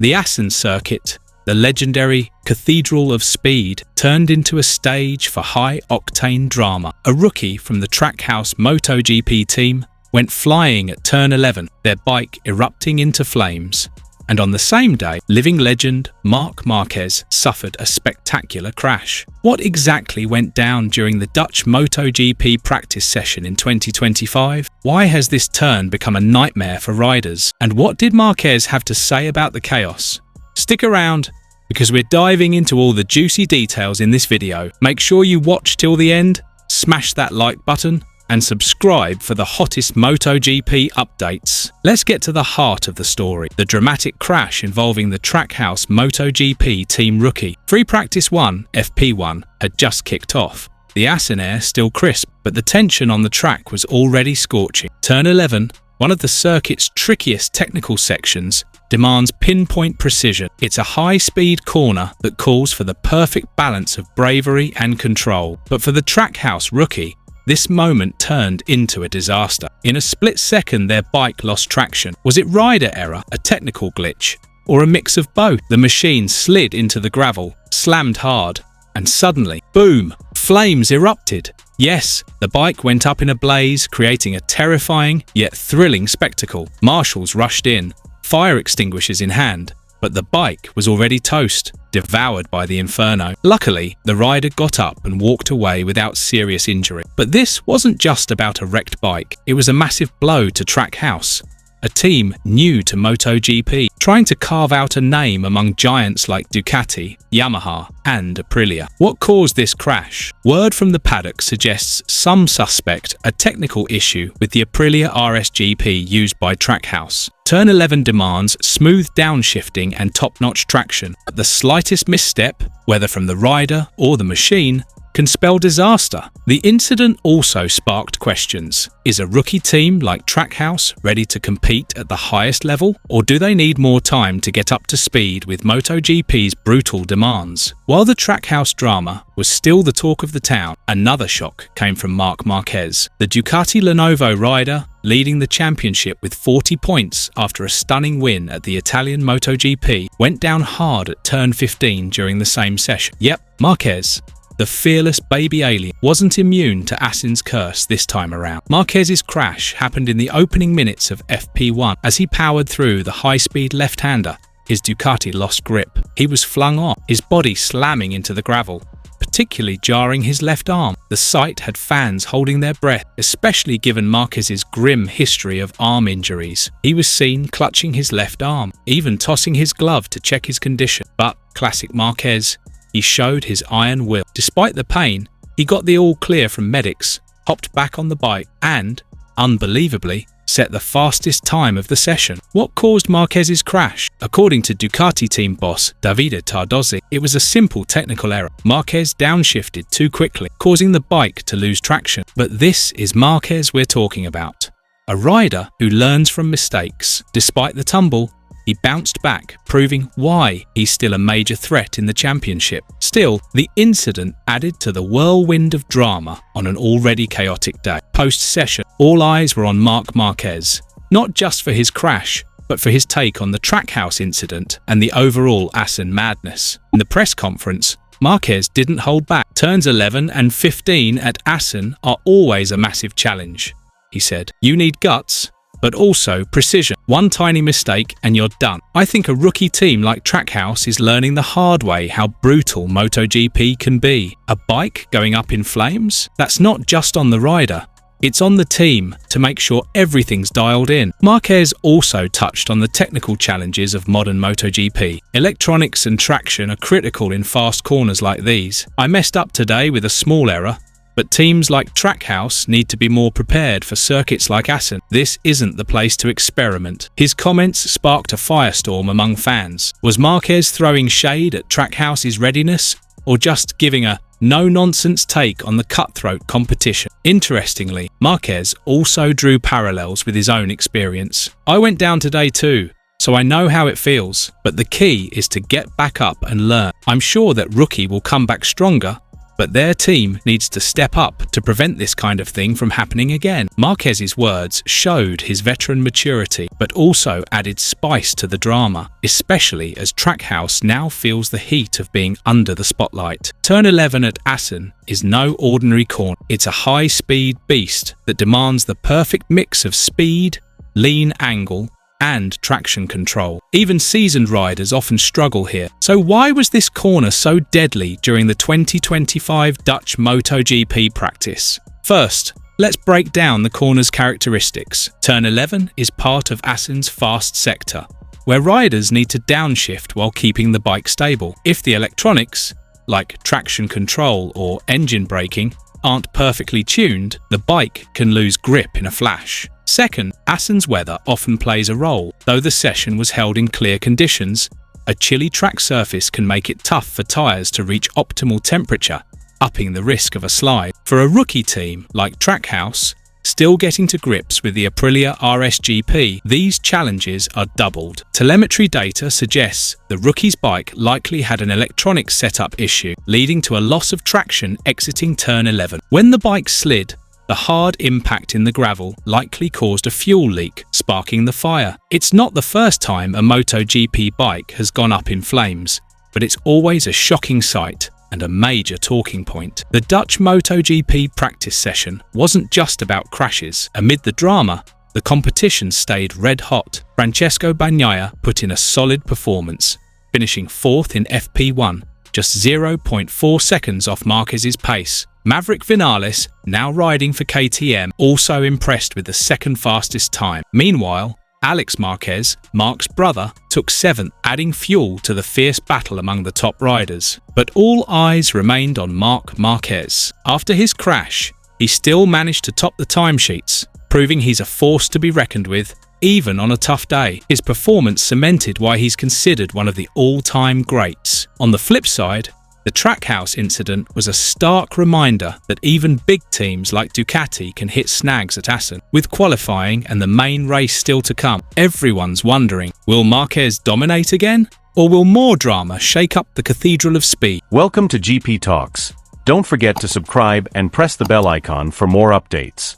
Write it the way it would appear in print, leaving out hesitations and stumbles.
The Assen circuit, the legendary Cathedral of Speed, turned into a stage for high-octane drama. A rookie from the Trackhouse MotoGP team went flying at turn 11, their bike erupting into flames. And on the same day, living legend Marc Marquez suffered a spectacular crash. What exactly went down during the Dutch MotoGP practice session in 2025? Why has this turn become a nightmare for riders? And what did Marquez have to say about the chaos? Stick around, because we're diving into all the juicy details in this video. Make sure you watch till the end, smash that like button, and subscribe for the hottest MotoGP updates. Let's get to the heart of the story, the dramatic crash involving the Trackhouse MotoGP team rookie. Free Practice 1, FP1, had just kicked off. The Assen air still crisp, but the tension on the track was already scorching. Turn 11, one of the circuit's trickiest technical sections, demands pinpoint precision. It's a high-speed corner that calls for the perfect balance of bravery and control. But for the Trackhouse rookie, this moment turned into a disaster. In a split second, their bike lost traction. Was it rider error, a technical glitch, or a mix of both? The machine slid into the gravel, slammed hard, and suddenly, boom, flames erupted. Yes, the bike went up in a blaze, creating a terrifying yet thrilling spectacle. Marshals rushed in, fire extinguishers in hand, but the bike was already toast, devoured by the inferno. Luckily, the rider got up and walked away without serious injury. But this wasn't just about a wrecked bike. It was a massive blow to Trackhouse, a team new to MotoGP, trying to carve out a name among giants like Ducati, Yamaha, and Aprilia. What caused this crash? Word from the paddock suggests some suspect a technical issue with the Aprilia RSGP used by Trackhouse. Turn 11 demands smooth downshifting and top-notch traction. The slightest misstep, whether from the rider or the machine, can spell disaster. The incident also sparked questions. Is a rookie team like Trackhouse ready to compete at the highest level, or do they need more time to get up to speed with MotoGP's brutal demands? While the Trackhouse drama was still the talk of the town, another shock came from Marc Marquez. The Ducati Lenovo rider, leading the championship with 40 points after a stunning win at the Italian MotoGP, went down hard at turn 15 during the same session. Yep, Marquez, the fearless baby alien, wasn't immune to Assen's curse this time around. Marquez's crash happened in the opening minutes of FP1. As he powered through the high-speed left-hander, his Ducati lost grip. He was flung off, his body slamming into the gravel, particularly jarring his left arm. The sight had fans holding their breath, especially given Marquez's grim history of arm injuries. He was seen clutching his left arm, even tossing his glove to check his condition. But, classic Marquez, he showed his iron will. Despite the pain, he got the all clear from medics, hopped back on the bike, and, unbelievably, set the fastest time of the session. What caused Marquez's crash? According to Ducati team boss Davide Tardozzi, it was a simple technical error. Marquez downshifted too quickly, causing the bike to lose traction. But this is Marquez we're talking about. A rider who learns from mistakes. Despite the tumble, he bounced back, proving why he's still a major threat in the championship. Still, the incident added to the whirlwind of drama on an already chaotic day. Post-session, all eyes were on Marc Marquez, not just for his crash, but for his take on the Trackhouse incident and the overall Assen madness. In the press conference, Marquez didn't hold back. Turns 11 and 15 at Assen are always a massive challenge, he said. You need guts, but also precision. One tiny mistake and you're done. I think a rookie team like Trackhouse is learning the hard way how brutal MotoGP can be. A bike going up in flames? That's not just on the rider. It's on the team to make sure everything's dialed in. Marquez also touched on the technical challenges of modern MotoGP. Electronics and traction are critical in fast corners like these. I messed up today with a small error, but teams like Trackhouse need to be more prepared for circuits like Assen. This isn't the place to experiment. His comments sparked a firestorm among fans. Was Marquez throwing shade at Trackhouse's readiness, or just giving a no-nonsense take on the cutthroat competition? Interestingly, Marquez also drew parallels with his own experience. I went down today too, so I know how it feels, but the key is to get back up and learn. I'm sure that rookie will come back stronger, but their team needs to step up to prevent this kind of thing from happening again. Marquez's words showed his veteran maturity, but also added spice to the drama, especially as Trackhouse now feels the heat of being under the spotlight. Turn 11 at Assen is no ordinary corner. It's a high-speed beast that demands the perfect mix of speed, lean angle, and traction control. Even seasoned riders often struggle here. So why was this corner so deadly during the 2025 Dutch MotoGP practice? First, let's break down the corner's characteristics. Turn 11 is part of Assen's fast sector, where riders need to downshift while keeping the bike stable. If the electronics, like traction control or engine braking, aren't perfectly tuned, the bike can lose grip in a flash. Second, Assen's weather often plays a role. Though the session was held in clear conditions, a chilly track surface can make it tough for tyres to reach optimal temperature, upping the risk of a slide. For a rookie team like Trackhouse, still getting to grips with the Aprilia RSGP, these challenges are doubled. Telemetry data suggests the rookie's bike likely had an electronics setup issue, leading to a loss of traction exiting turn 11. When the bike slid, the hard impact in the gravel likely caused a fuel leak, sparking the fire. It's not the first time a MotoGP bike has gone up in flames, but it's always a shocking sight and a major talking point. The Dutch MotoGP practice session wasn't just about crashes. Amid the drama, the competition stayed red hot. Francesco Bagnaia put in a solid performance, finishing 4th in FP1, just 0.4 seconds off Marquez's pace. Maverick Vinales, now riding for KTM, also impressed with the second fastest time. Meanwhile, Alex Marquez, Marc's brother, took 7th, adding fuel to the fierce battle among the top riders. But all eyes remained on Marc Marquez. After his crash, he still managed to top the timesheets, proving he's a force to be reckoned with, even on a tough day. His performance cemented why he's considered one of the all-time greats. On the flip side, the Trackhouse incident was a stark reminder that even big teams like Ducati can hit snags at Assen. With qualifying and the main race still to come, everyone's wondering, will Marquez dominate again? Or will more drama shake up the Cathedral of Speed? Welcome to GP Talks. Don't forget to subscribe and press the bell icon for more updates.